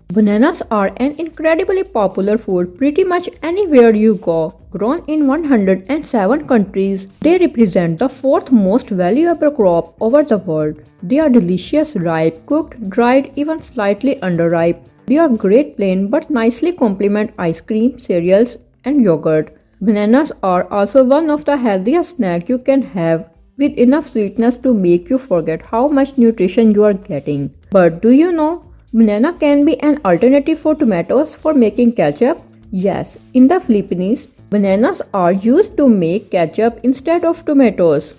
Bananas are an incredibly popular food pretty much anywhere you go. Grown in 107 countries, they represent the fourth most valuable crop over the world. They are delicious ripe, cooked, dried, even slightly underripe. They are great plain but nicely complement ice cream, cereals, and yogurt. Bananas are also one of the healthiest snacks you can have, with enough sweetness to make you forget how much nutrition you are getting. But do you know? Banana can be an alternative for tomatoes for making ketchup. Yes, in the Philippines, bananas are used to make ketchup instead of tomatoes.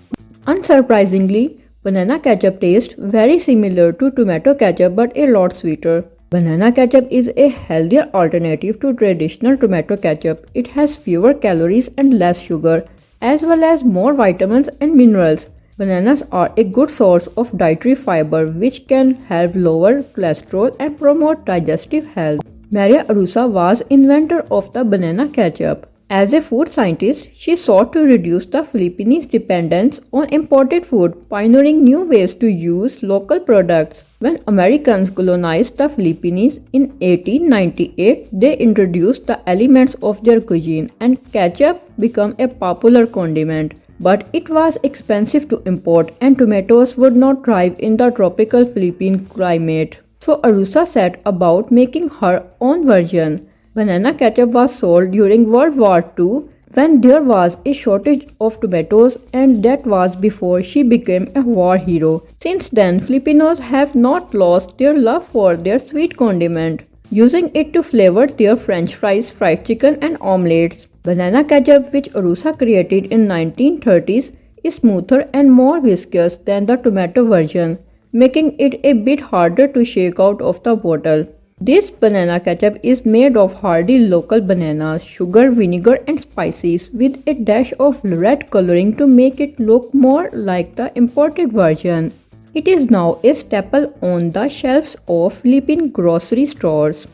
Unsurprisingly, banana ketchup tastes very similar to tomato ketchup but a lot sweeter. Banana ketchup is a healthier alternative to traditional tomato ketchup. It has fewer calories and less sugar, as well as more vitamins and minerals. Bananas are a good source of dietary fiber which can help lower cholesterol and promote digestive health. Maria Arusa was inventor of the banana ketchup. As a food scientist, she sought to reduce the Philippines' dependence on imported food, pioneering new ways to use local products. When Americans colonized the Philippines in 1898, they introduced the elements of their cuisine and ketchup became a popular condiment. But it was expensive to import and tomatoes would not thrive in the tropical Philippine climate. So Arusa set about making her own version. Banana ketchup was sold during World War II when there was a shortage of tomatoes, and that was before she became a war hero. Since then, Filipinos have not lost their love for their sweet condiment, using it to flavor their french fries, fried chicken and omelets. Banana ketchup, which Arusa created in 1930s, is smoother and more viscous than the tomato version, making it a bit harder to shake out of the bottle. This banana ketchup is made of hardy local bananas, sugar, vinegar and spices with a dash of red coloring to make it look more like the imported version. It is now a staple on the shelves of Philippine grocery stores.